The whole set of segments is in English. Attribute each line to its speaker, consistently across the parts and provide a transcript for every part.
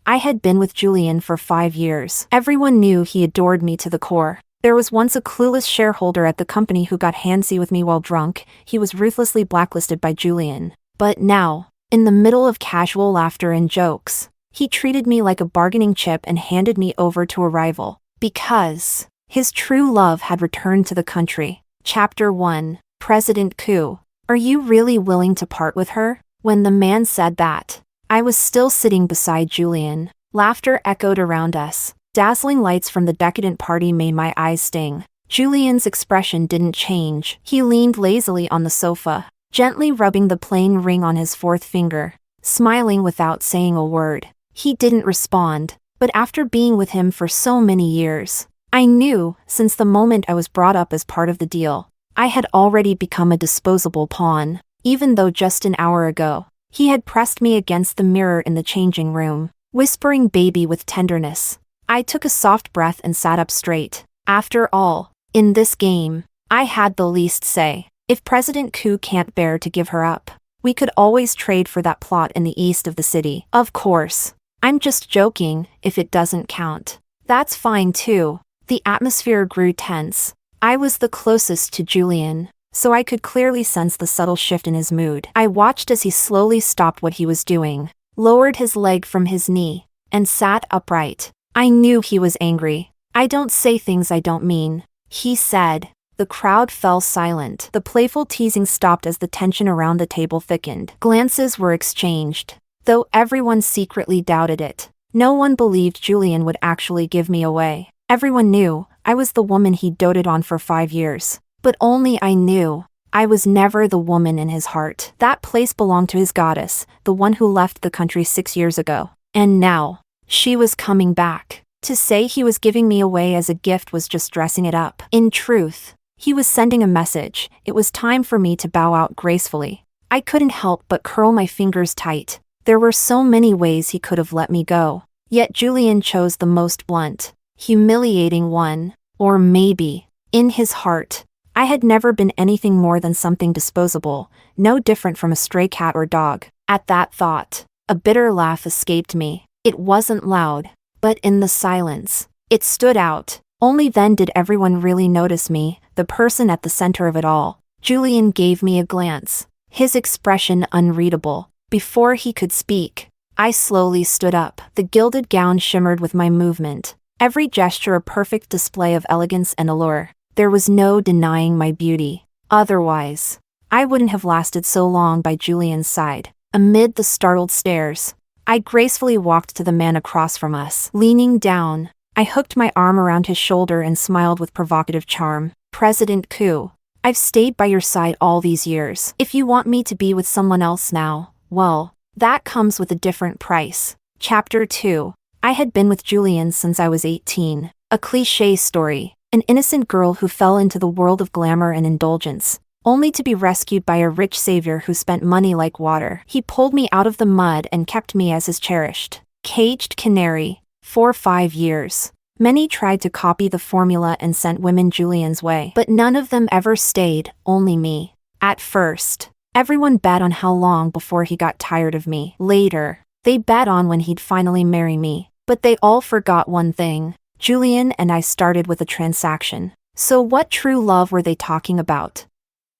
Speaker 1: I had been with Julian for 5 years. Everyone knew he adored me to the core. There was once a clueless shareholder at the company who got handsy with me while drunk. He was ruthlessly blacklisted by Julian. But now, in the middle of casual laughter and jokes, he treated me like a bargaining chip and handed me over to a rival. Because his true love had returned to the country. Chapter 1. President Coup. Are you really willing to part with her? When the man said that, I was still sitting beside Julian. Laughter echoed around us. Dazzling lights from the decadent party made my eyes sting. Julian's expression didn't change. He leaned lazily on the sofa, gently rubbing the plain ring on his fourth finger, smiling without saying a word. He didn't respond, but after being with him for so many years, I knew, since the moment I was brought up as part of the deal, I had already become a disposable pawn. Even though just an hour ago, he had pressed me against the mirror in the changing room, whispering baby with tenderness. I took a soft breath and sat up straight. After all, in this game, I had the least say. If President Coup can't bear to give her up, we could always trade for that plot in the east of the city. Of course, I'm just joking if it doesn't count. That's fine too. The atmosphere grew tense. I was the closest to Julian, so I could clearly sense the subtle shift in his mood. I watched as he slowly stopped what he was doing, lowered his leg from his knee, and sat upright. I knew he was angry. I don't say things I don't mean, he said. The crowd fell silent. The playful teasing stopped as the tension around the table thickened. Glances were exchanged, though everyone secretly doubted it. No one believed Julian would actually give me away. Everyone knew I was the woman he doted on for 5 years. But only I knew I was never the woman in his heart. That place belonged to his goddess, the one who left the country 6 years ago. And now, she was coming back. To say he was giving me away as a gift was just dressing it up. In truth, he was sending a message. It was time for me to bow out gracefully. I couldn't help but curl my fingers tight. There were so many ways he could have let me go. Yet Julian chose the most blunt, humiliating one. Or maybe, in his heart, I had never been anything more than something disposable, no different from a stray cat or dog. At that thought, a bitter laugh escaped me. It wasn't loud, but in the silence, it stood out. Only then did everyone really notice me, the person at the center of it all. Julian gave me a glance, his expression unreadable. Before he could speak, I slowly stood up. The gilded gown shimmered with my movement, every gesture a perfect display of elegance and allure. There was no denying my beauty. Otherwise, I wouldn't have lasted so long by Julian's side. Amid the startled stares, I gracefully walked to the man across from us. Leaning down, I hooked my arm around his shoulder and smiled with provocative charm. President Coup, I've stayed by your side all these years. If you want me to be with someone else now, well, that comes with a different price. Chapter 2. I had been with Julian since I was 18. A cliché story. An innocent girl who fell into the world of glamour and indulgence, only to be rescued by a rich savior who spent money like water. He pulled me out of the mud and kept me as his cherished, caged canary, for 5 years. Many tried to copy the formula and sent women Julian's way, but none of them ever stayed, only me. At first, everyone bet on how long before he got tired of me. Later, they bet on when he'd finally marry me. But they all forgot one thing. Julian and I started with a transaction. So what true love were they talking about?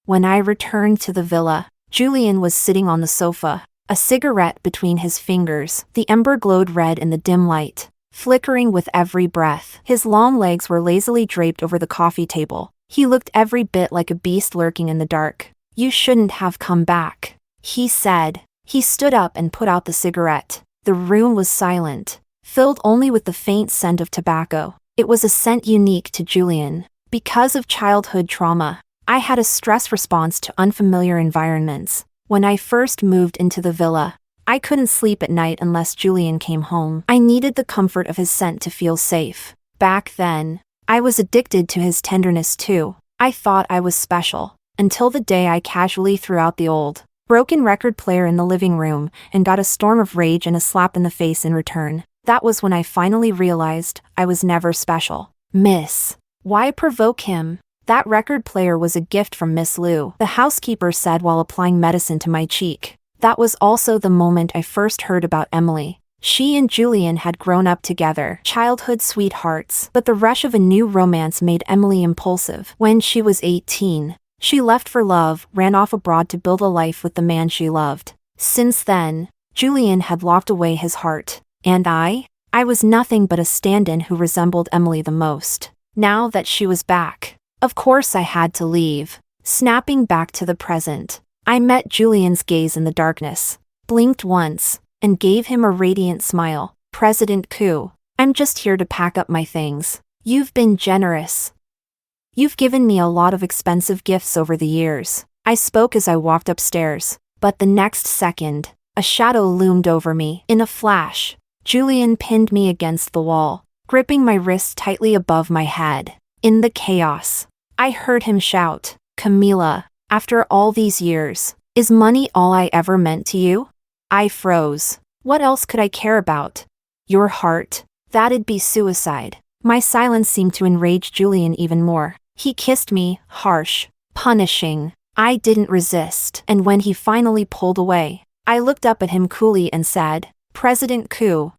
Speaker 1: When I returned to the villa, Julian was sitting on the sofa, a cigarette between his fingers. The ember glowed red in the dim light, flickering with every breath. His long legs were lazily draped over the coffee table. He looked every bit like a beast lurking in the dark. You shouldn't have come back, he said. He stood up and put out the cigarette. The room was silent, filled only with the faint scent of tobacco. It was a scent unique to Julian. Because of childhood trauma, I had a stress response to unfamiliar environments. When I first moved into the villa, I couldn't sleep at night unless Julian came home. I needed the comfort of his scent to feel safe. Back then, I was addicted to his tenderness too. I thought I was special, until the day I casually threw out the old, broken record player in the living room and got a storm of rage and a slap in the face in return. That was when I finally realized I was never special. Miss, why provoke him? That record player was a gift from Miss Liu, the housekeeper said while applying medicine to my cheek. That was also the moment I first heard about Emily. She and Julian had grown up together, childhood sweethearts, but the rush of a new romance made Emily impulsive. When she was 18, she left for love, ran off abroad to build a life with the man she loved. Since then, Julian had locked away his heart. And I was nothing but a stand-in who resembled Emily the most. Now that she was back, of course I had to leave. Snapping back to the present, I met Julian's gaze in the darkness, blinked once, and gave him a radiant smile. President Ku, I'm just here to pack up my things. You've been generous. You've given me a lot of expensive gifts over the years. I spoke as I walked upstairs, but the next second, a shadow loomed over me. In a flash, Julian pinned me against the wall, gripping my wrist tightly above my head. In the chaos, I heard him shout, "Camila, after all these years, is money all I ever meant to you?" I froze. What else could I care about? Your heart? That'd be suicide. My silence seemed to enrage Julian even more. He kissed me, harsh, punishing. I didn't resist, and when he finally pulled away, I looked up at him coolly and said, "President Ku,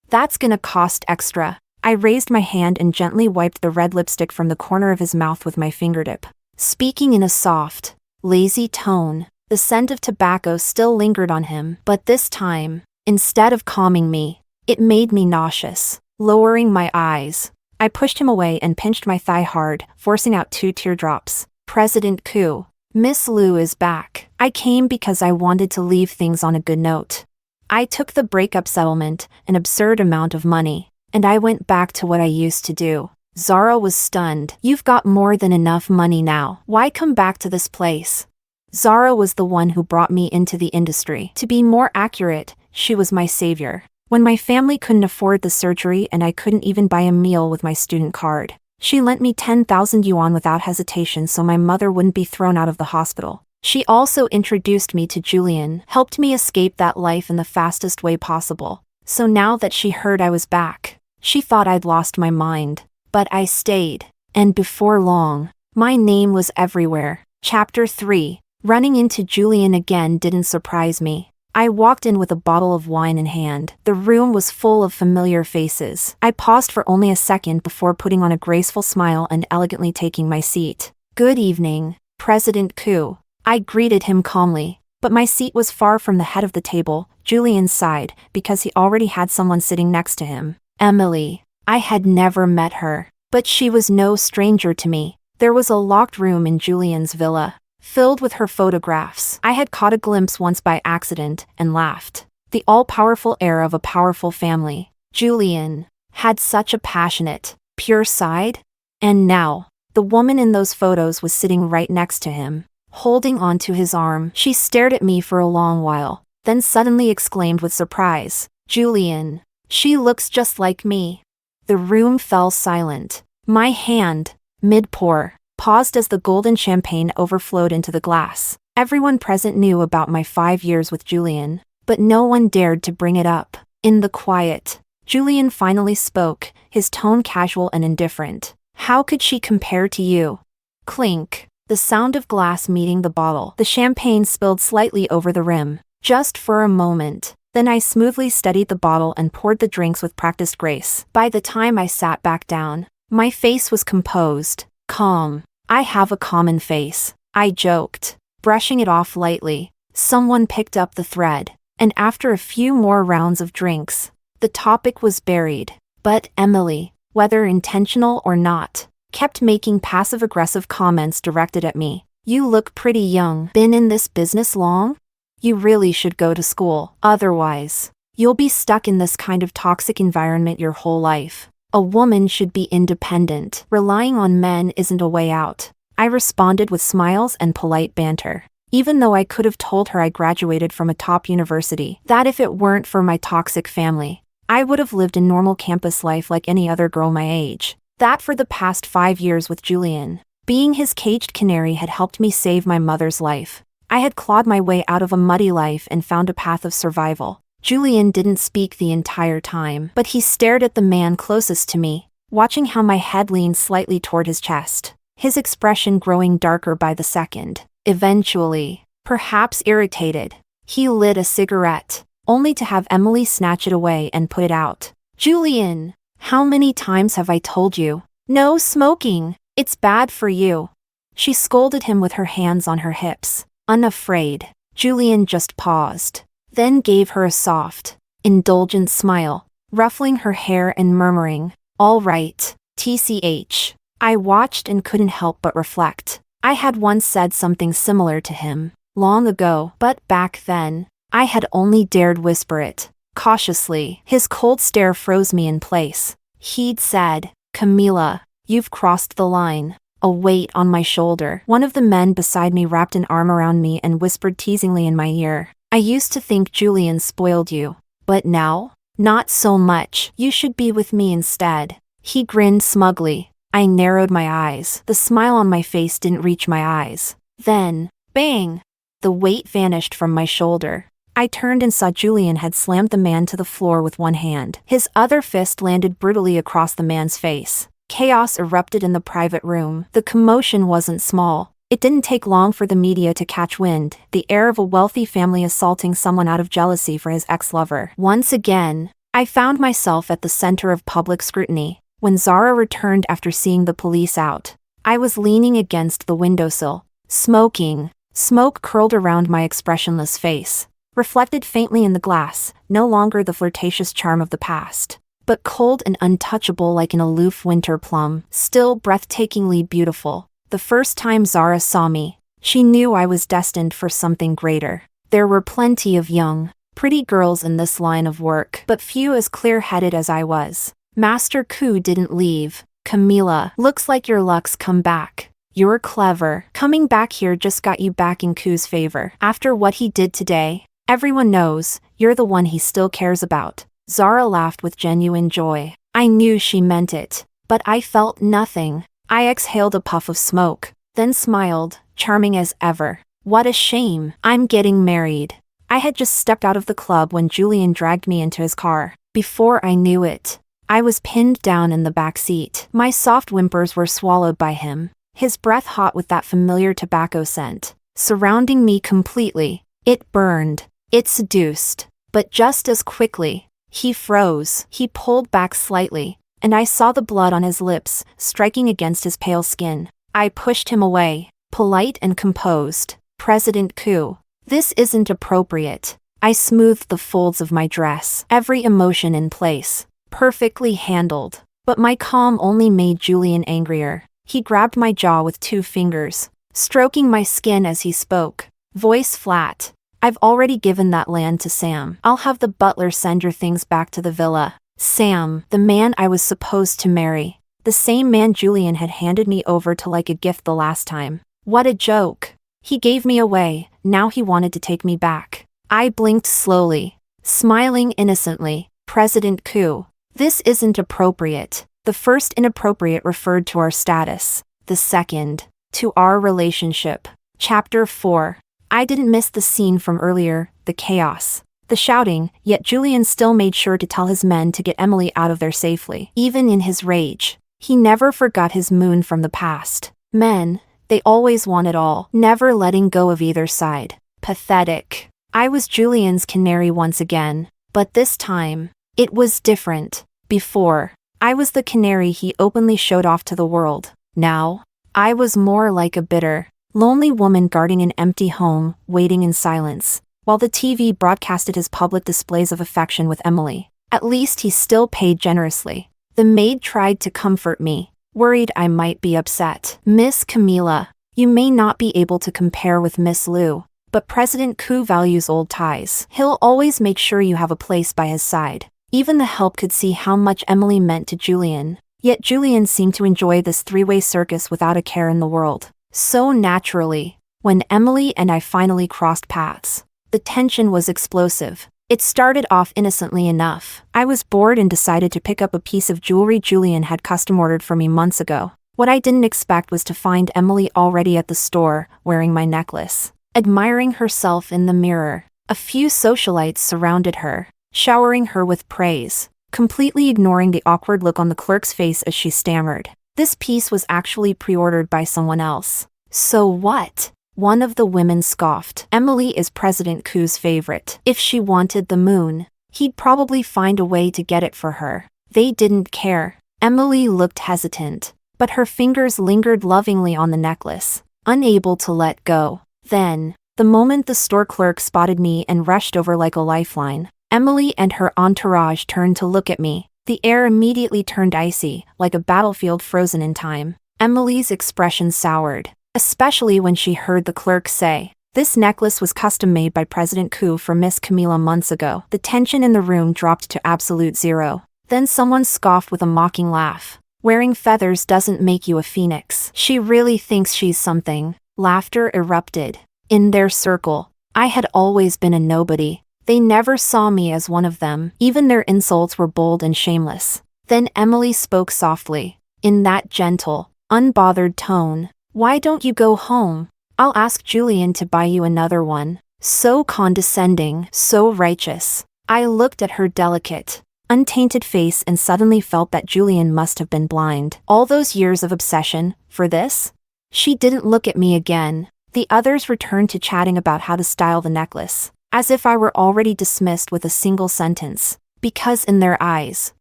Speaker 1: that's gonna cost extra." I raised my hand and gently wiped the red lipstick from the corner of his mouth with my fingertip. Speaking in a soft, lazy tone, the scent of tobacco still lingered on him, but this time, instead of calming me, it made me nauseous. Lowering my eyes, I pushed him away and pinched my thigh hard, forcing out 2 teardrops. "President Ku, Miss Liu is back. I came because I wanted to leave things on a good note. I took the breakup settlement, an absurd amount of money, and I went back to what I used to do." Zara was stunned. "You've got more than enough money now. Why come back to this place?" Zara was the one who brought me into the industry. To be more accurate, she was my savior. When my family couldn't afford the surgery and I couldn't even buy a meal with my student card, she lent me 10,000 yuan without hesitation so my mother wouldn't be thrown out of the hospital. She also introduced me to Julian, helped me escape that life in the fastest way possible. So now that she heard I was back, she thought I'd lost my mind. But I stayed, and before long, my name was everywhere. Chapter 3. Running into Julian again didn't surprise me. I walked in with a bottle of wine in hand. The room was full of familiar faces. I paused for only a second before putting on a graceful smile and elegantly taking my seat. "Good evening, President Ku." I greeted him calmly, but my seat was far from the head of the table, Julian's side, because he already had someone sitting next to him. Emily. I had never met her, but she was no stranger to me. There was a locked room in Julian's villa, filled with her photographs. I had caught a glimpse once by accident and laughed. The all-powerful heir of a powerful family. Julian had such a passionate, pure side. And now, the woman in those photos was sitting right next to him, holding onto his arm. She stared at me for a long while, then suddenly exclaimed with surprise, "Julian, she looks just like me." The room fell silent. My hand, mid-pour, paused as the golden champagne overflowed into the glass. Everyone present knew about my 5 years with Julian, but no one dared to bring it up. In the quiet, Julian finally spoke, his tone casual and indifferent. "How could she compare to you?" Clink. The sound of glass meeting the bottle. The champagne spilled slightly over the rim. Just for a moment. Then I smoothly steadied the bottle and poured the drinks with practiced grace. By the time I sat back down, my face was composed, calm. "I have a common face," I joked, brushing it off lightly. Someone picked up the thread, and after a few more rounds of drinks, the topic was buried. But Emily, whether intentional or not, kept making passive-aggressive comments directed at me. "You look pretty young. Been in this business long? You really should go to school. Otherwise, you'll be stuck in this kind of toxic environment your whole life. A woman should be independent. Relying on men isn't a way out." I responded with smiles and polite banter, even though I could have told her I graduated from a top university, that if it weren't for my toxic family, I would have lived a normal campus life like any other girl my age. That for the past 5 years with Julian, being his caged canary had helped me save my mother's life. I had clawed my way out of a muddy life and found a path of survival. Julian didn't speak the entire time, but he stared at the man closest to me, watching how my head leaned slightly toward his chest, his expression growing darker by the second. Eventually, perhaps irritated, he lit a cigarette. only to have Emily snatch it away and put it out. "Julian, how many times have I told you? No smoking. It's bad for you." She scolded him with her hands on her hips. Unafraid, Julian just paused, then gave her a soft, indulgent smile, ruffling her hair and murmuring, "All right, TCH. I watched and couldn't help but reflect. I had once said something similar to him, long ago, but back then, I had only dared whisper it, cautiously. His cold stare froze me in place. He'd said, "Camila, you've crossed the line." A weight on my shoulder. One of the men beside me wrapped an arm around me and whispered teasingly in my ear, "I used to think Julian spoiled you. But now? Not so much. You should be with me instead." He grinned smugly. I narrowed my eyes. The smile on my face didn't reach my eyes. Then, bang! The weight vanished from my shoulder. I turned and saw Julian had slammed the man to the floor with one hand. His other fist landed brutally across the man's face. Chaos erupted in the private room. The commotion wasn't small. It didn't take long for the media to catch wind, the air of a wealthy family assaulting someone out of jealousy for his ex-lover. Once again, I found myself at the center of public scrutiny. When Zara returned after seeing the police out, I was leaning against the windowsill, smoking. Smoke curled around my expressionless face, reflected faintly in the glass, no longer the flirtatious charm of the past, but cold and untouchable like an aloof winter plum, still breathtakingly beautiful. The first time Zara saw me, she knew I was destined for something greater. There were plenty of young, pretty girls in this line of work, but few as clear-headed as I was. Master Ku didn't leave. "Camila, looks like your luck's come back. You're clever. Coming back here just got you back in Ku's favor. After what he did today, everyone knows you're the one he still cares about." Zara laughed with genuine joy. I knew she meant it, but I felt nothing. I exhaled a puff of smoke, then smiled, charming as ever. What a shame. I'm getting married. I had just stepped out of the club when Julian dragged me into his car. Before I knew it, I was pinned down in the back seat. My soft whimpers were swallowed by him, his breath hot with that familiar tobacco scent, surrounding me completely. It burned. It seduced. But just as quickly, he froze. He pulled back slightly, and I saw the blood on his lips, striking against his pale skin. I pushed him away, polite and composed. "President Ku, this isn't appropriate." I smoothed the folds of my dress, every emotion in place, perfectly handled. But my calm only made Julian angrier. He grabbed my jaw with 2 fingers, stroking my skin as he spoke, voice flat. "I've already given that land to Sam. I'll have the butler send your things back to the villa." Sam, the man I was supposed to marry. The same man Julian had handed me over to like a gift the last time. What a joke. He gave me away, now he wanted to take me back. I blinked slowly, smiling innocently. "President Ku, this isn't appropriate." The first inappropriate referred to our status. The second, to our relationship. Chapter 4. I didn't miss the scene from earlier, the chaos, the shouting, yet Julian still made sure to tell his men to get Emily out of there safely. Even in his rage, he never forgot his moon from the past. Men, they always want it all, never letting go of either side. Pathetic. I was Julian's canary once again, but this time, it was different. Before, I was the canary he openly showed off to the world. Now, I was more like a bitter, lonely woman guarding an empty home, waiting in silence, while the TV broadcasted his public displays of affection with Emily. At least he still paid generously. The maid tried to comfort me, worried I might be upset. "Miss Camila, you may not be able to compare with Miss Liu, but President Ku values old ties. He'll always make sure you have a place by his side." Even the help could see how much Emily meant to Julian. Yet Julian seemed to enjoy this 3-way circus without a care in the world. So naturally, when Emily and I finally crossed paths, the tension was explosive. It started off innocently enough. I was bored and decided to pick up a piece of jewelry Julian had custom ordered for me months ago. What I didn't expect was to find Emily already at the store, wearing my necklace, admiring herself in the mirror. A few socialites surrounded her, showering her with praise, completely ignoring the awkward look on the clerk's face as she stammered. This piece was actually pre-ordered by someone else. So what? One of the women scoffed. Emily is President Ku's favorite. If she wanted the moon, he'd probably find a way to get it for her. They didn't care. Emily looked hesitant, but her fingers lingered lovingly on the necklace, unable to let go. Then, the moment the store clerk spotted me and rushed over like a lifeline, Emily and her entourage turned to look at me. The air immediately turned icy, like a battlefield frozen in time. Emily's expression soured, especially when she heard the clerk say, "This necklace was custom-made by President Ku for Miss Camila months ago." The tension in the room dropped to absolute zero. Then someone scoffed with a mocking laugh. "Wearing feathers doesn't make you a phoenix. She really thinks she's something." Laughter erupted. In their circle, I had always been a nobody. They never saw me as one of them. Even their insults were bold and shameless. Then Emily spoke softly, in that gentle, unbothered tone. "Why don't you go home? I'll ask Julian to buy you another one." So condescending, so righteous. I looked at her delicate, untainted face and suddenly felt that Julian must have been blind. All those years of obsession, for this? She didn't look at me again. The others returned to chatting about how to style the necklace, as if I were already dismissed with a single sentence. Because in their eyes,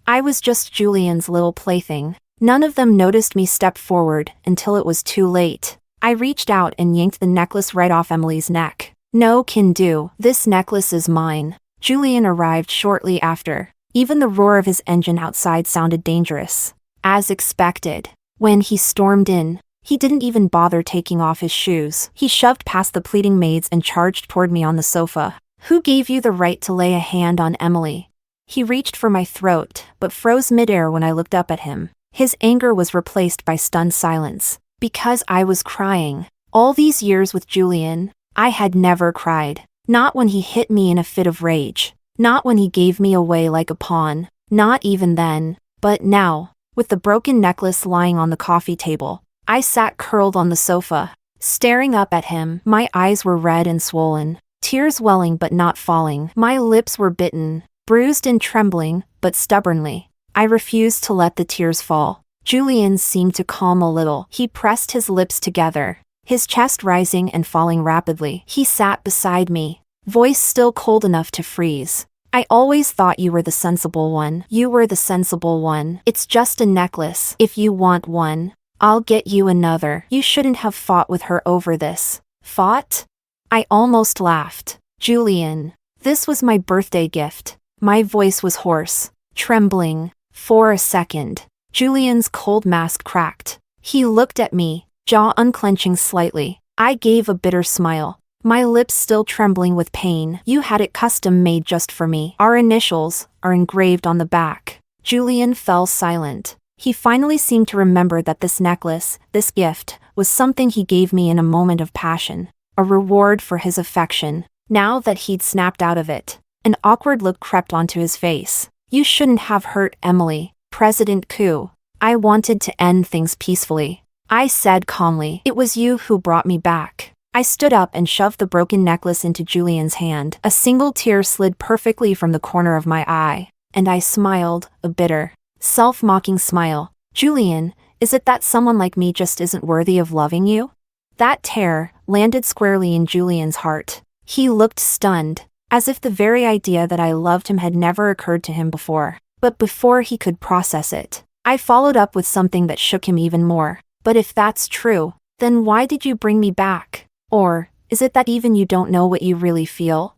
Speaker 1: I was just Julian's little plaything. None of them noticed me step forward until it was too late. I reached out and yanked the necklace right off Emily's neck. "No can do. This necklace is mine." Julian arrived shortly after. Even the roar of his engine outside sounded dangerous. As expected, when he stormed in, he didn't even bother taking off his shoes. He shoved past the pleading maids and charged toward me on the sofa. "Who gave you the right to lay a hand on Emily?" He reached for my throat, but froze midair when I looked up at him. His anger was replaced by stunned silence. Because I was crying. All these years with Julian, I had never cried. Not when he hit me in a fit of rage. Not when he gave me away like a pawn. Not even then. But now, with the broken necklace lying on the coffee table, I sat curled on the sofa, staring up at him. My eyes were red and swollen, tears welling but not falling. My lips were bitten, bruised and trembling, but stubbornly, I refused to let the tears fall. Julian seemed to calm a little. He pressed his lips together, his chest rising and falling rapidly. He sat beside me, voice still cold enough to freeze. "I always thought you were the sensible one. You were the sensible one. It's just a necklace. If you want one, I'll get you another. You shouldn't have fought with her over this." Fought? I almost laughed. "Julian, this was my birthday gift." My voice was hoarse, trembling. For a second, Julian's cold mask cracked. He looked at me, jaw unclenching slightly. I gave a bitter smile, my lips still trembling with pain. "You had it custom made just for me. Our initials are engraved on the back." Julian fell silent. He finally seemed to remember that this necklace, this gift, was something he gave me in a moment of passion, a reward for his affection. Now that he'd snapped out of it, an awkward look crept onto his face. "You shouldn't have hurt Emily, President Ku. I wanted to end things peacefully," I said calmly. "It was you who brought me back." I stood up and shoved the broken necklace into Julian's hand. A single tear slid perfectly from the corner of my eye, and I smiled, a bitter, self-mocking smile. "Julian, is it that someone like me just isn't worthy of loving you?" That tear landed squarely in Julian's heart. He looked stunned, as if the very idea that I loved him had never occurred to him before. But before he could process it, I followed up with something that shook him even more. "But if that's true, then why did you bring me back? Or, is it that even you don't know what you really feel?"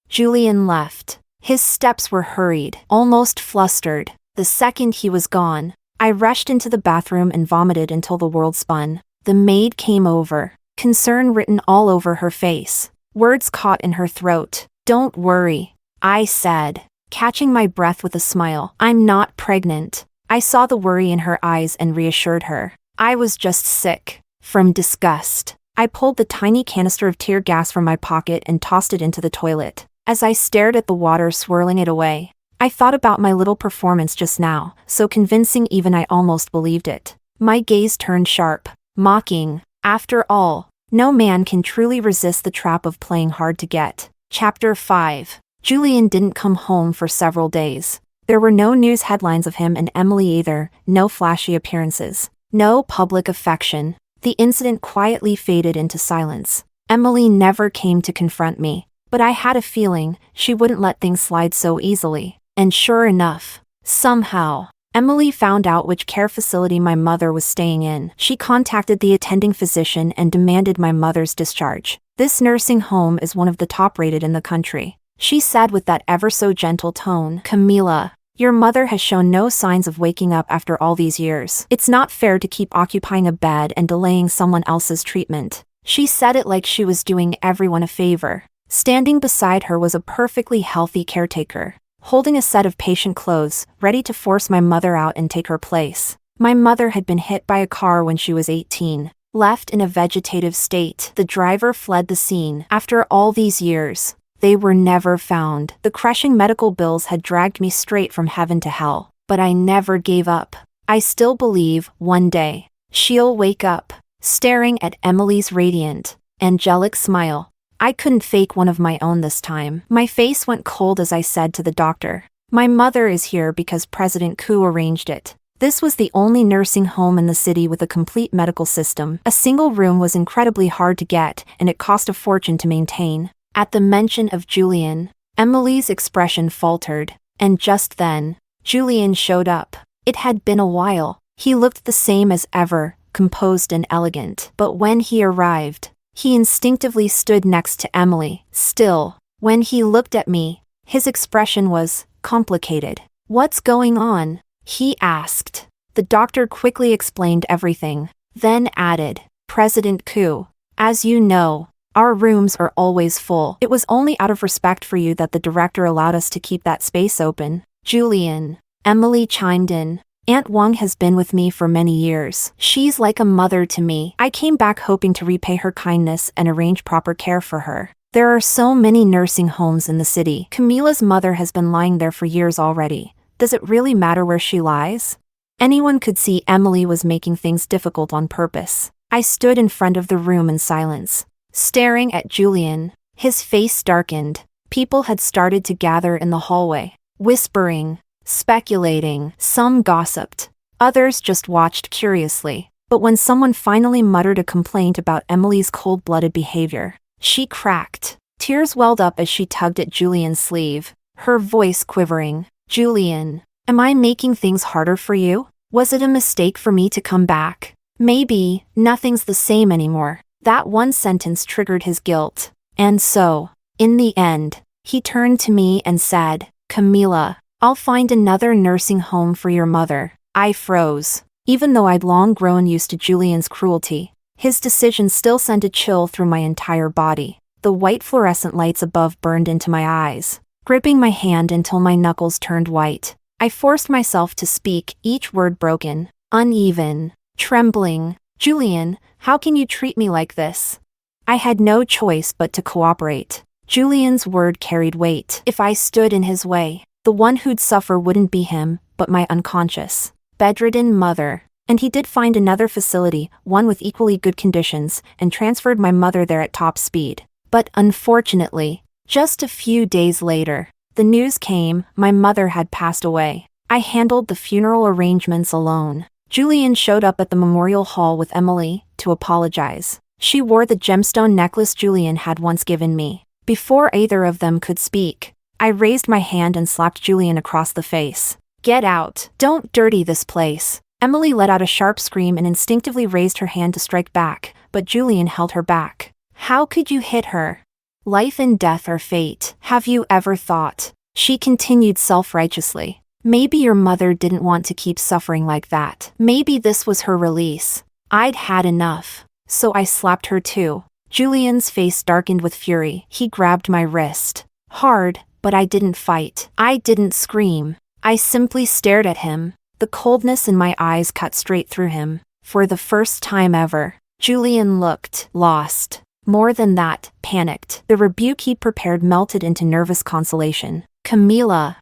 Speaker 1: Julian left. His steps were hurried, almost flustered. The second he was gone, I rushed into the bathroom and vomited until the world spun. The maid came over, concern written all over her face, words caught in her throat. "Don't worry," I said, catching my breath with a smile. "I'm not pregnant." I saw the worry in her eyes and reassured her. "I was just sick." From disgust, I pulled the tiny canister of tear gas from my pocket and tossed it into the toilet. As I stared at the water swirling it away, I thought about my little performance just now, so convincing even I almost believed it. My gaze turned sharp, mocking. After all, no man can truly resist the trap of playing hard to get. Chapter 5. Julian didn't come home for several days. There were no news headlines of him and Emily either, no flashy appearances, no public affection. The incident quietly faded into silence. Emily never came to confront me, but I had a feeling she wouldn't let things slide so easily. And sure enough, somehow, Emily found out which care facility my mother was staying in. She contacted the attending physician and demanded my mother's discharge. This nursing home is one of the top-rated in the country. She said with that ever-so-gentle tone, "Camila, your mother has shown no signs of waking up after all these years. It's not fair to keep occupying a bed and delaying someone else's treatment." She said it like she was doing everyone a favor. Standing beside her was a perfectly healthy caretaker, holding a set of patient clothes, ready to force my mother out and take her place. My mother had been hit by a car when she was 18. Left in a vegetative state, the driver fled the scene. After all these years, they were never found. The crushing medical bills had dragged me straight from heaven to hell. But I never gave up. I still believe, one day, she'll wake up, staring at Emily's radiant, angelic smile. I couldn't fake one of my own this time. My face went cold as I said to the doctor, "My mother is here because President Koo arranged it." This was the only nursing home in the city with a complete medical system. A single room was incredibly hard to get, and it cost a fortune to maintain. At the mention of Julian, Emily's expression faltered, and just then, Julian showed up. It had been a while. He looked the same as ever, composed and elegant. But when he arrived, he instinctively stood next to Emily. Still, when he looked at me, his expression was complicated. "What's going on?" he asked. The doctor quickly explained everything, then added, "President Koo, as you know, our rooms are always full. It was only out of respect for you that the director allowed us to keep that space open." "Julian," Emily chimed in, "Aunt Wang has been with me for many years. She's like a mother to me. I came back hoping to repay her kindness and arrange proper care for her. There are so many nursing homes in the city. Camila's mother has been lying there for years already. Does it really matter where she lies?" Anyone could see Emily was making things difficult on purpose. I stood in front of the room in silence, staring at Julian. His face darkened. People had started to gather in the hallway, whispering, speculating. Some gossiped. Others just watched curiously. But when someone finally muttered a complaint about Emily's cold-blooded behavior, she cracked. Tears welled up as she tugged at Julian's sleeve, her voice quivering. "Julian, am I making things harder for you? Was it a mistake for me to come back? Maybe nothing's the same anymore." That one sentence triggered his guilt. And so, in the end, he turned to me and said, "Camila, I'll find another nursing home for your mother." I froze. Even though I'd long grown used to Julian's cruelty, his decision still sent a chill through my entire body. The white fluorescent lights above burned into my eyes, gripping my hand until my knuckles turned white. I forced myself to speak, each word broken, uneven, trembling. "Julian, how can you treat me like this?" I had no choice but to cooperate. Julian's word carried weight. If I stood in his way, the one who'd suffer wouldn't be him, but my unconscious, bedridden mother. And he did find another facility, one with equally good conditions, and transferred my mother there at top speed. But unfortunately, just a few days later, the news came: my mother had passed away. I handled the funeral arrangements alone. Julian showed up at the memorial hall with Emily to apologize. She wore the gemstone necklace Julian had once given me. Before either of them could speak, I raised my hand and slapped Julian across the face. "Get out! Don't dirty this place!" Emily let out a sharp scream and instinctively raised her hand to strike back, but Julian held her back. "How could you hit her? Life and death are fate. Have you ever thought?" She continued self-righteously. "Maybe your mother didn't want to keep suffering like that. Maybe this was her release." I'd had enough, so I slapped her too. Julian's face darkened with fury. He grabbed my wrist. Hard, but I didn't fight. I didn't scream. I simply stared at him. The coldness in my eyes cut straight through him. For the first time ever, Julian looked lost. More than that, panicked. The rebuke he'd prepared melted into nervous consolation. "Camila,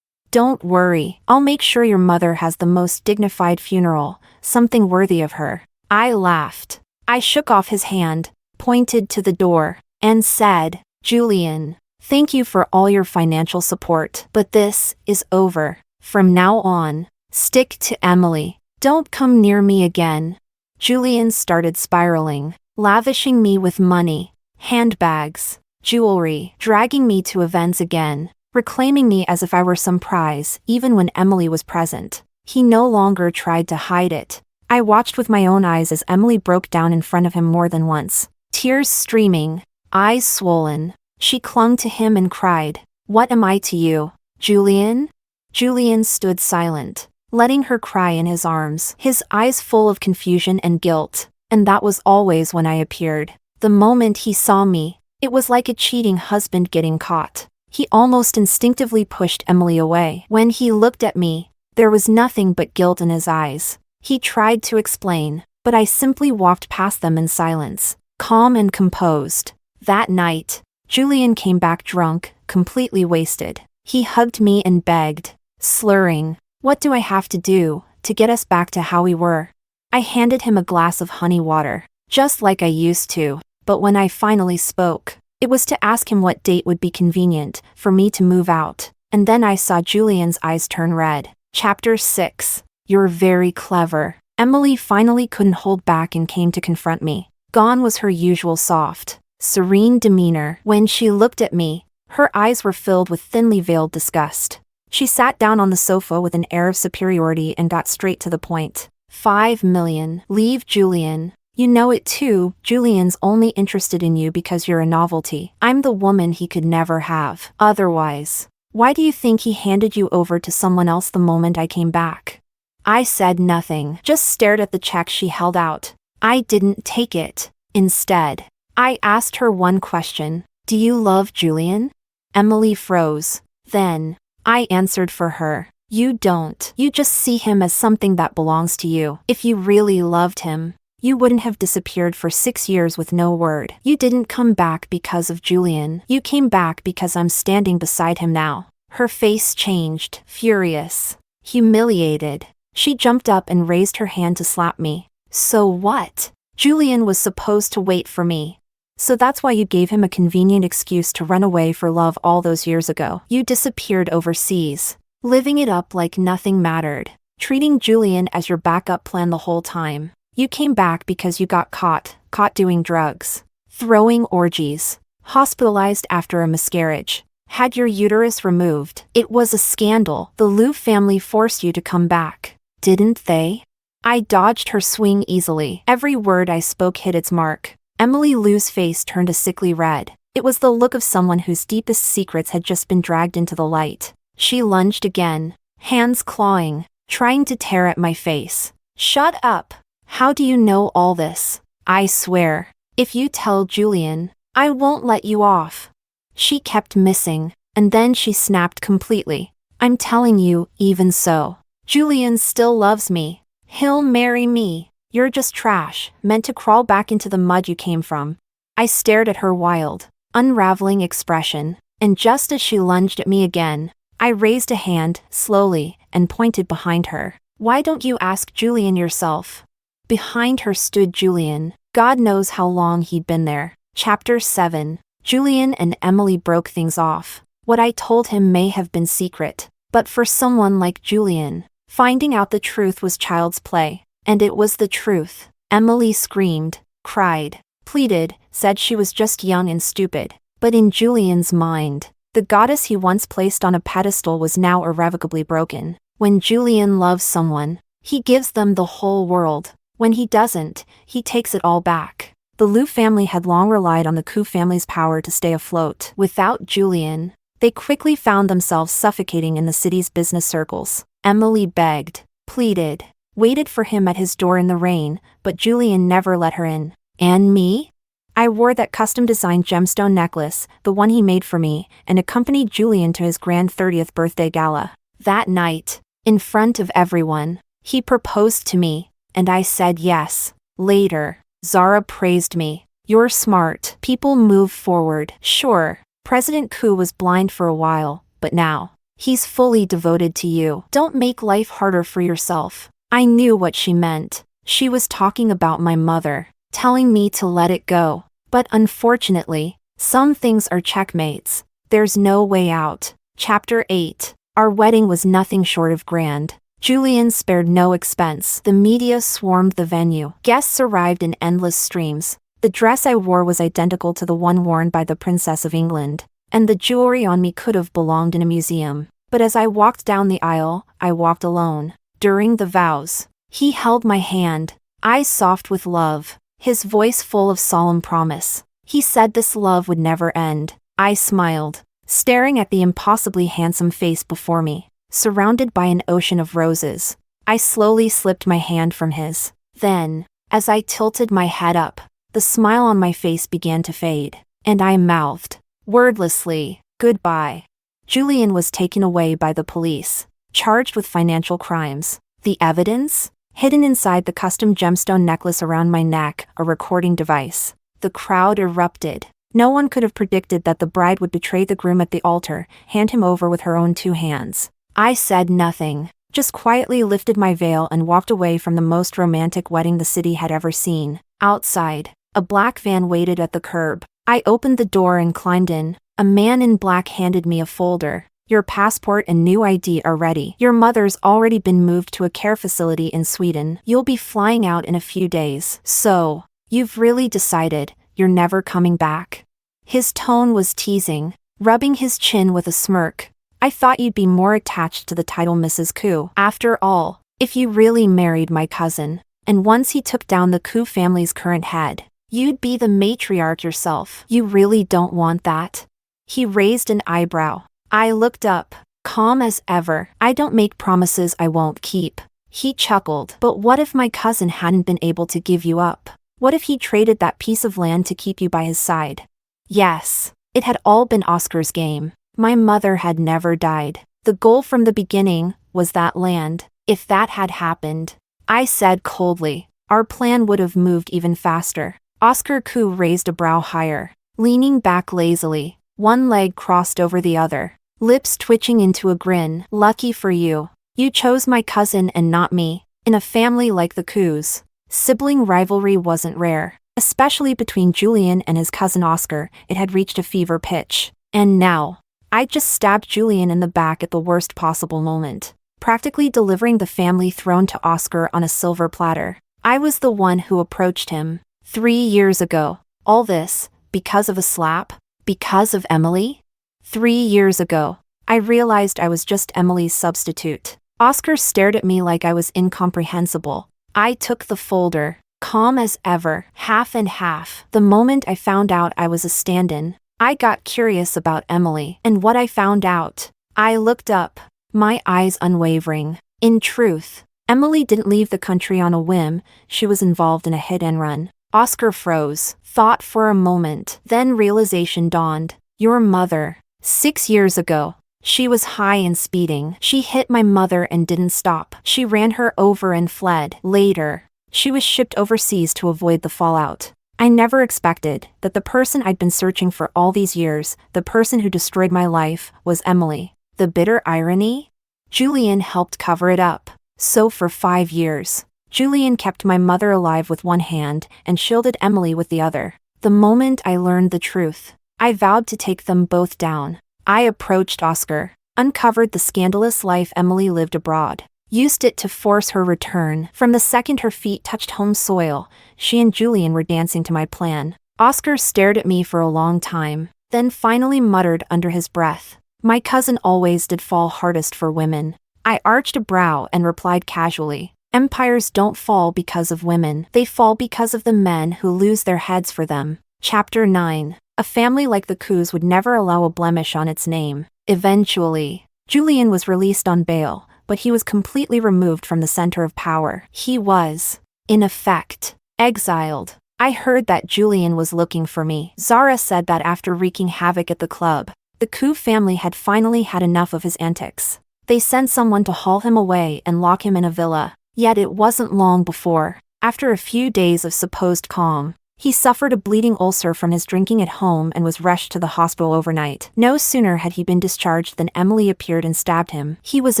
Speaker 1: don't worry. I'll make sure your mother has the most dignified funeral, something worthy of her." I laughed. I shook off his hand, pointed to the door, and said, "Julian, thank you for all your financial support, but this is over. From now on, stick to Emily. Don't come near me again." Julian started spiraling, lavishing me with money, handbags, jewelry, dragging me to events again, reclaiming me as if I were some prize, even when Emily was present. He no longer tried to hide it. I watched with my own eyes as Emily broke down in front of him more than once, tears streaming, eyes swollen. She clung to him and cried, "What am I to you, Julian?" Julian stood silent, letting her cry in his arms, his eyes full of confusion and guilt. And that was always when I appeared. The moment he saw me, it was like a cheating husband getting caught. He almost instinctively pushed Emily away. When he looked at me, there was nothing but guilt in his eyes. He tried to explain, but I simply walked past them in silence, calm and composed. That night, Julian came back drunk, completely wasted. He hugged me and begged, slurring, "What do I have to do to get us back to how we were?" I handed him a glass of honey water, just like I used to, but when I finally spoke, it was to ask him what date would be convenient for me to move out. And then I saw Julian's eyes turn red. Chapter 6. You're very clever. Emily finally couldn't hold back and came to confront me. Gone was her usual soft, serene demeanor. When she looked at me, her eyes were filled with thinly veiled disgust. She sat down on the sofa with an air of superiority and got straight to the point. 5 million. Leave Julian. You know it too. Julian's only interested in you because you're a novelty. I'm the woman he could never have otherwise. Why do you think he handed you over to someone else the moment I came back? I said nothing, just stared at the check she held out. I didn't take it. Instead, I asked her one question. Do you love Julian? Emily froze. Then, I answered for her. You don't. You just see him as something that belongs to you. If you really loved him, you wouldn't have disappeared for 6 years with no word. You didn't come back because of Julian. You came back because I'm standing beside him now. Her face changed, furious, humiliated. She jumped up and raised her hand to slap me. So what? Julian was supposed to wait for me. So that's why you gave him a convenient excuse to run away for love all those years ago. You disappeared overseas, living it up like nothing mattered, treating Julian as your backup plan the whole time. You came back because you got caught doing drugs, throwing orgies, hospitalized after a miscarriage, had your uterus removed. It was a scandal. The Liu family forced you to come back, didn't they? I dodged her swing easily. Every word I spoke hit its mark. Emily Liu's face turned a sickly red. It was the look of someone whose deepest secrets had just been dragged into the light. She lunged again, hands clawing, trying to tear at my face. Shut up. How do you know all this? I swear, if you tell Julian, I won't let you off. She kept missing, and then she snapped completely. I'm telling you, even so, Julian still loves me. He'll marry me. You're just trash, meant to crawl back into the mud you came from. I stared at her wild, unraveling expression, and just as she lunged at me again, I raised a hand, slowly, and pointed behind her. Why don't you ask Julian yourself? Behind her stood Julian. God knows how long he'd been there. Chapter 7. Julian and Emily broke things off. What I told him may have been secret, but for someone like Julian, finding out the truth was child's play. And it was the truth. Emily screamed, cried, pleaded, said she was just young and stupid. But in Julian's mind, the goddess he once placed on a pedestal was now irrevocably broken. When Julian loves someone, he gives them the whole world. When he doesn't, he takes it all back. The Liu family had long relied on the Ku family's power to stay afloat. Without Julian, they quickly found themselves suffocating in the city's business circles. Emily begged, pleaded, waited for him at his door in the rain, but Julian never let her in. And me? I wore that custom-designed gemstone necklace, the one he made for me, and accompanied Julian to his grand 30th birthday gala. That night, in front of everyone, he proposed to me, and I said yes. Later, Zara praised me. You're smart. People move forward. Sure, President Ku was blind for a while, but now, he's fully devoted to you. Don't make life harder for yourself. I knew what she meant. She was talking about my mother, telling me to let it go. But unfortunately, some things are checkmates. There's no way out. Chapter 8. Our wedding was nothing short of grand. Julian spared no expense. The media swarmed the venue. Guests arrived in endless streams. The The dress I wore was identical to the one worn by the Princess of England, and the jewelry on me could have belonged in a museum. But as I walked down the aisle, I walked alone. During the vows, he held my hand, eyes soft with love, his voice full of solemn promise. He said this love would never end. I smiled, staring at the impossibly handsome face before me, surrounded by an ocean of roses. I slowly slipped my hand from his. Then, as I tilted my head up, the smile on my face began to fade, and I mouthed, wordlessly, goodbye. Julian was taken away by the police, charged with financial crimes. The evidence? Hidden inside the custom gemstone necklace around my neck, a recording device. The crowd erupted. No one could have predicted that the bride would betray the groom at the altar, hand him over with her own 2 hands. I said nothing, just quietly lifted my veil and walked away from the most romantic wedding the city had ever seen. Outside, a black van waited at the curb. I opened the door and climbed in. A man in black handed me a folder. Your passport and new ID are ready. Your mother's already been moved to a care facility in Sweden. You'll be flying out in a few days. So, you've really decided, you're never coming back? His tone was teasing, rubbing his chin with a smirk. I thought you'd be more attached to the title Mrs. Koo. After all, if you really married my cousin, and once he took down the Koo family's current head, you'd be the matriarch yourself. You really don't want that? He raised an eyebrow. I looked up, calm as ever. I don't make promises I won't keep. He chuckled. But what if my cousin hadn't been able to give you up? What if he traded that piece of land to keep you by his side? Yes, it had all been Oscar's game. My mother had never died. The goal from the beginning was that land. If that had happened, I said coldly, our plan would have moved even faster. Oscar Koo raised a brow higher, leaning back lazily, one leg crossed over the other, lips twitching into a grin. Lucky for you. You chose my cousin and not me. In a family like the Koos, sibling rivalry wasn't rare. Especially between Julian and his cousin Oscar, it had reached a fever pitch. And now, I just stabbed Julian in the back at the worst possible moment, practically delivering the family throne to Oscar on a silver platter. I was the one who approached him. 3 years ago. All this, because of a slap? Because of Emily? 3 years ago, I realized I was just Emily's substitute. Oscar stared at me like I was incomprehensible. I took the folder, calm as ever, half and half. The moment I found out I was a stand-in, I got curious about Emily. And what I found out, I looked up, my eyes unwavering. In truth, Emily didn't leave the country on a whim. She was involved in a hit and run. Oscar froze, thought for a moment, then realization dawned. Your mother. 6 years ago. She was high and speeding. She hit my mother and didn't stop. She ran her over and fled. Later, she was shipped overseas to avoid the fallout. I never expected that the person I'd been searching for all these years, the person who destroyed my life, was Emily. The bitter irony? Julian helped cover it up. So for 5 years, Julian kept my mother alive with one hand and shielded Emily with the other. The moment I learned the truth, I vowed to take them both down. I approached Oscar, uncovered the scandalous life Emily lived abroad, used it to force her return. From the second her feet touched home soil, she and Julian were dancing to my plan. Oscar stared at me for a long time, then finally muttered under his breath, "My cousin always did fall hardest for women." I arched a brow and replied casually, "Empires don't fall because of women. They fall because of the men who lose their heads for them." Chapter 9. A family like the Koos would never allow a blemish on its name. Eventually, Julian was released on bail, but he was completely removed from the center of power. He was, in effect, exiled. I heard that Julian was looking for me. Zara said that after wreaking havoc at the club, the Koo family had finally had enough of his antics. They sent someone to haul him away and lock him in a villa. Yet it wasn't long before, after a few days of supposed calm, he suffered a bleeding ulcer from his drinking at home and was rushed to the hospital overnight. No sooner had he been discharged than Emily appeared and stabbed him. He was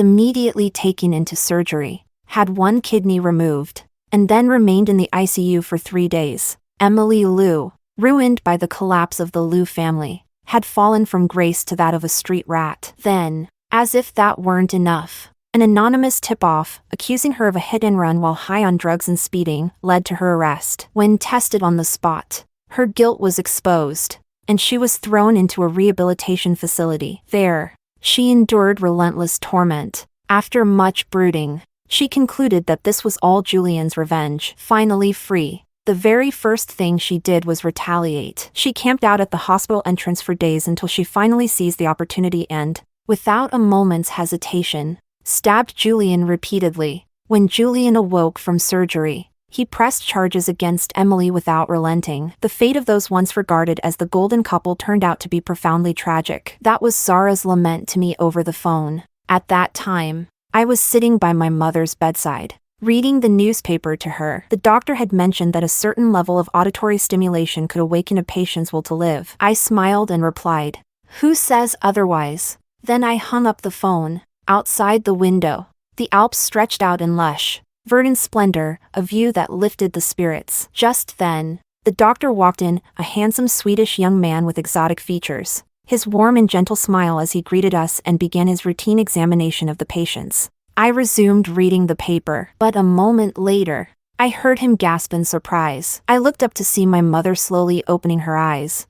Speaker 1: immediately taken into surgery, had one kidney removed, and then remained in the ICU for 3 days. Emily Liu, ruined by the collapse of the Liu family, had fallen from grace to that of a street rat. Then, as if that weren't enough, an anonymous tip-off, accusing her of a hit-and-run while high on drugs and speeding, led to her arrest. When tested on the spot, Her guilt was exposed, and she was thrown into a rehabilitation facility. There, she endured relentless torment. After much brooding, she concluded that this was all Julian's revenge. Finally free, the very first thing she did was retaliate. She camped out at the hospital entrance for days until she finally seized the opportunity and, without a moment's hesitation, stabbed Julian repeatedly. When Julian awoke from surgery, he pressed charges against Emily without relenting. The fate of those once regarded as the golden couple turned out to be profoundly tragic. That was Zara's lament to me over the phone. At that time, I was sitting by my mother's bedside, reading the newspaper to her. The doctor had mentioned that a certain level of auditory stimulation could awaken a patient's will to live. I smiled and replied, "Who says otherwise?" Then I hung up the phone. Outside the window, the Alps stretched out in lush, verdant splendor, a view that lifted the spirits. Just then, the doctor walked in, a handsome Swedish young man with exotic features. His warm and gentle smile as he greeted us and began his routine examination of the patients. I resumed reading the paper, but a moment later, I heard him gasp in surprise. I looked up to see my mother slowly opening her eyes.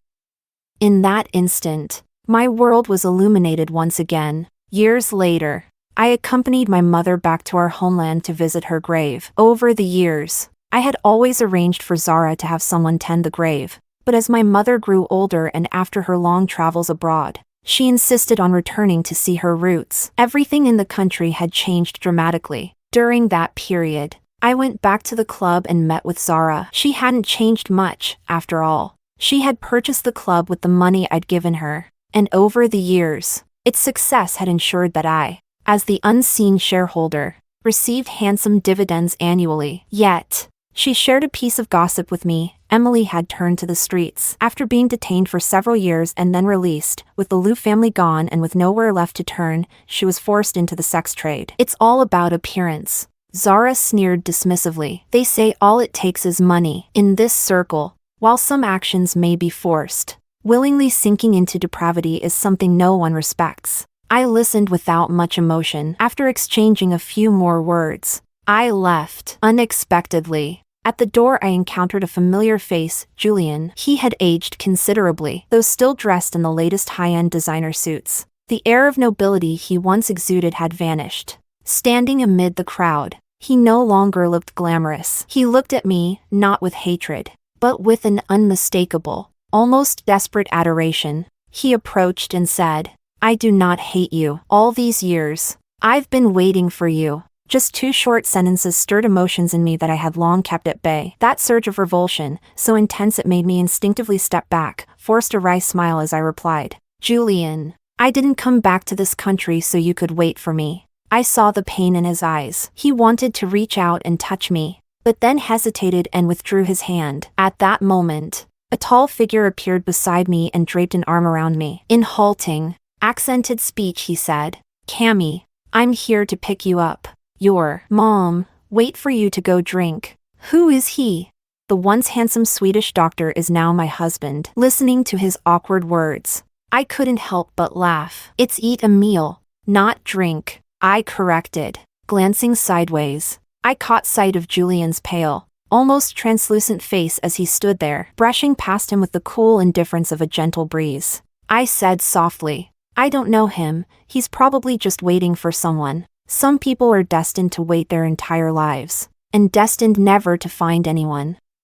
Speaker 1: In that instant, my world was illuminated once again. Years later, I accompanied my mother back to our homeland to visit her grave. Over the years, I had always arranged for Zara to have someone tend the grave. But as my mother grew older and after her long travels abroad, she insisted on returning to see her roots. Everything in the country had changed dramatically. During that period, I went back to the club and met with Zara. She hadn't changed much, after all. She had purchased the club with the money I'd given her, and over the years, its success had ensured that I, as the unseen shareholder, received handsome dividends annually. Yet, she shared a piece of gossip with me. Emily had turned to the streets. After being detained for several years and then released, with the Liu family gone and with nowhere left to turn, she was forced into the sex trade. It's all about appearance. Zara sneered dismissively. They say all it takes is money. In this circle, while some actions may be forced, willingly sinking into depravity is something no one respects. I listened without much emotion. After exchanging a few more words, I left. Unexpectedly, at the door I encountered a familiar face, Julian. He had aged considerably, though still dressed in the latest high-end designer suits. The air of nobility he once exuded had vanished. Standing amid the crowd, he no longer looked glamorous. He looked at me, not with hatred, but with an unmistakable, almost desperate adoration. He approached and said, "I do not hate you. All these years, I've been waiting for you." Just two short sentences stirred emotions in me that I had long kept at bay. That surge of revulsion, so intense it made me instinctively step back, forced a wry smile as I replied, "Julian, I didn't come back to this country so you could wait for me." I saw the pain in his eyes. He wanted to reach out and touch me, but then hesitated and withdrew his hand. At that moment, a tall figure appeared beside me and draped an arm around me. In halting, accented speech he said, "Cammy, I'm here to pick you up. Your mom, wait for you to go drink." Who is he? The once handsome Swedish doctor is now my husband. Listening to his awkward words, I couldn't help but laugh. "It's eat a meal, not drink," I corrected. Glancing sideways, I caught sight of Julian's pale, almost translucent face as he stood there, brushing past him with the cool indifference of a gentle breeze. I said softly, "I don't know him, he's probably just waiting for someone." Some people are destined to wait their entire lives, and destined never to find anyone.